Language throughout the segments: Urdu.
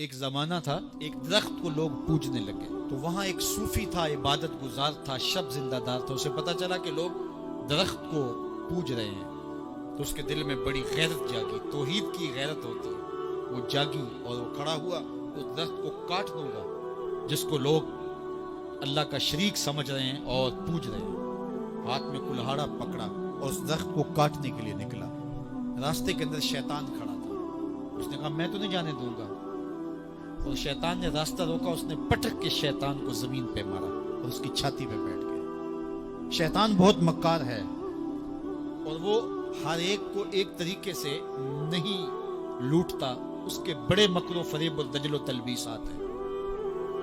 ایک زمانہ تھا، ایک درخت کو لوگ پوجنے لگے، تو وہاں ایک صوفی تھا، عبادت گزار تھا، شب زندہ دار تھا۔ اسے پتا چلا کہ لوگ درخت کو پوج رہے ہیں، تو اس کے دل میں بڑی غیرت جاگی، توحید کی غیرت ہوتی ہے، وہ جاگی اور وہ کھڑا ہوا، اس درخت کو کاٹ دوں گا جس کو لوگ اللہ کا شریک سمجھ رہے ہیں اور پوج رہے ہیں۔ ہاتھ میں کلہاڑا پکڑا اور اس درخت کو کاٹنے کے لیے نکلا۔ راستے کے اندر شیطان کھڑا تھا، اس نے کہا میں تو نہیں جانے دوں گا، اور شیطان نے راستہ روکا، اس نے پٹک کے شیطان کو زمین پہ مارا اور اس کی چھاتی پہ بیٹھ گیا۔ شیطان بہت مکار ہے اور وہ ہر ایک کو ایک طریقے سے نہیں لوٹتا، اس کے بڑے مکر و فریب اور دجل و تلبیسات ہیں۔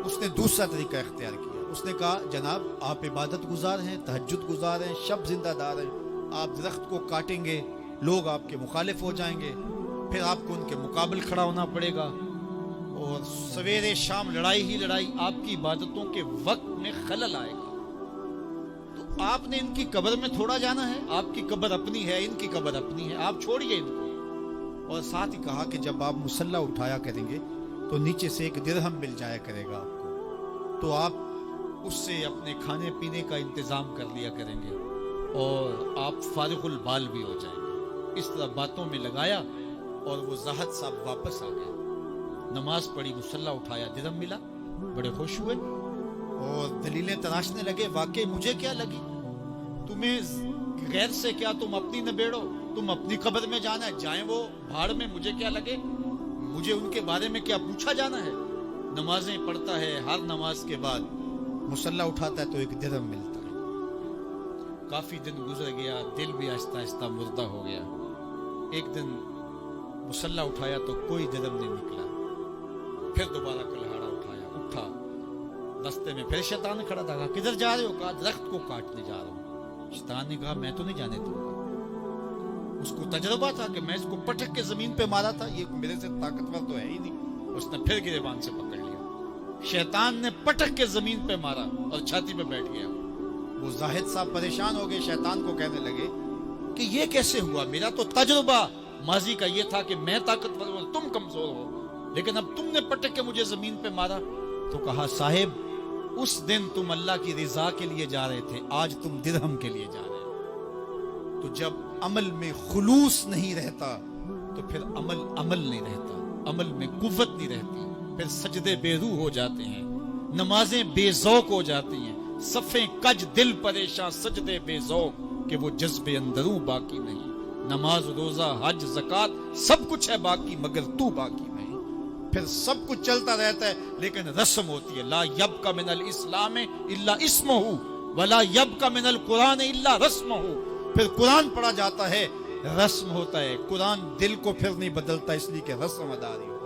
اس نے دوسرا طریقہ اختیار کیا، اس نے کہا جناب آپ عبادت گزار ہیں، تہجد گزار ہیں، شب زندہ دار ہیں، آپ درخت کو کاٹیں گے لوگ آپ کے مخالف ہو جائیں گے، پھر آپ کو ان کے مقابل کھڑا ہونا پڑے گا، اور سویرے شام لڑائی ہی لڑائی، آپ کی عبادتوں کے وقت میں خلل آئے گا۔ تو آپ نے ان کی قبر میں تھوڑا جانا ہے، آپ کی قبر اپنی ہے، ان کی قبر اپنی ہے، آپ چھوڑیے ان کو۔ اور ساتھ ہی کہا کہ جب آپ مصلی اٹھایا کریں گے تو نیچے سے ایک درہم مل جایا کرے گا آپ کو، تو آپ اس سے اپنے کھانے پینے کا انتظام کر لیا کریں گے اور آپ فارغ البال بھی ہو جائیں گے۔ اس طرح باتوں میں لگایا اور وہ زاہد صاحب واپس آ گئے، نماز پڑھی، مصلی اٹھایا، درہم ملا، بڑے خوش ہوئے اور دلیلیں تراشنے لگے۔ واقعی مجھے کیا لگی، تمہیں غیر سے کیا، تم اپنی نبیڑو، تم اپنی قبر میں جانا ہے، جائیں وہ بھاڑ میں، مجھے کیا لگے، مجھے ان کے بارے میں کیا پوچھا جانا ہے۔ نمازیں پڑھتا ہے، ہر نماز کے بعد مصلی اٹھاتا ہے تو ایک درہم ملتا ہے۔ کافی دن گزر گیا، دل بھی آہستہ آہستہ مردہ ہو گیا۔ ایک دن مصلی اٹھایا تو کوئی درہم نہیں نکلا، پھر دوبارہ کلہاڑا اٹھایا، اٹھا، راستے میں پھر شیطان کھڑا تھا، کہا کدھر جا رہے ہو، کہا درخت کو کاٹنے جا رہا ہوں۔ شیطان نے کہا میں تو نہیں جانے دوں گا۔ اس کو تجربہ تھا کہ میں اس کو پٹک کے زمین پہ مارا تھا، یہ میرے سے طاقتور تو ہے ہی نہیں۔ اس نے پھر گریبان سے پکڑ لیا، شیطان نے پٹک کے زمین پہ مارا اور چھاتی پہ بیٹھ گیا۔ وہ زاہد صاحب پریشان ہو گئے، شیطان کو کہنے لگے کہ یہ کیسے ہوا، میرا تو تجربہ ماضی کا یہ تھا کہ میں طاقتور ہوں، تم کمزور ہو، لیکن اب تم نے پٹک کے مجھے زمین پہ مارا۔ تو کہا صاحب اس دن تم اللہ کی رضا کے لیے جا رہے تھے، آج تم درہم کے لیے جا رہے ہو۔ تو جب عمل میں خلوص نہیں رہتا تو پھر عمل نہیں رہتا، عمل میں قوت نہیں رہتی، پھر سجدے بے روح ہو جاتے ہیں، نمازیں بے ذوق ہو جاتی ہیں، صفیں کج دل پریشاں، سجدے بے ذوق کہ وہ جذب اندروں باقی نہیں۔ نماز روزہ حج زکوٰۃ سب کچھ ہے باقی مگر تو باقی نہیں۔ پھر سب کچھ چلتا رہتا ہے لیکن رسم ہوتی ہے، لا یبقى من الاسلام الا اسمہ ولا یبقى من القرآن الا رسمہ۔ پھر قرآن پڑھا جاتا ہے، رسم ہوتا ہے، قرآن دل کو پھر نہیں بدلتا، اس لیے کہ رسم ادا نہیں ہوتی۔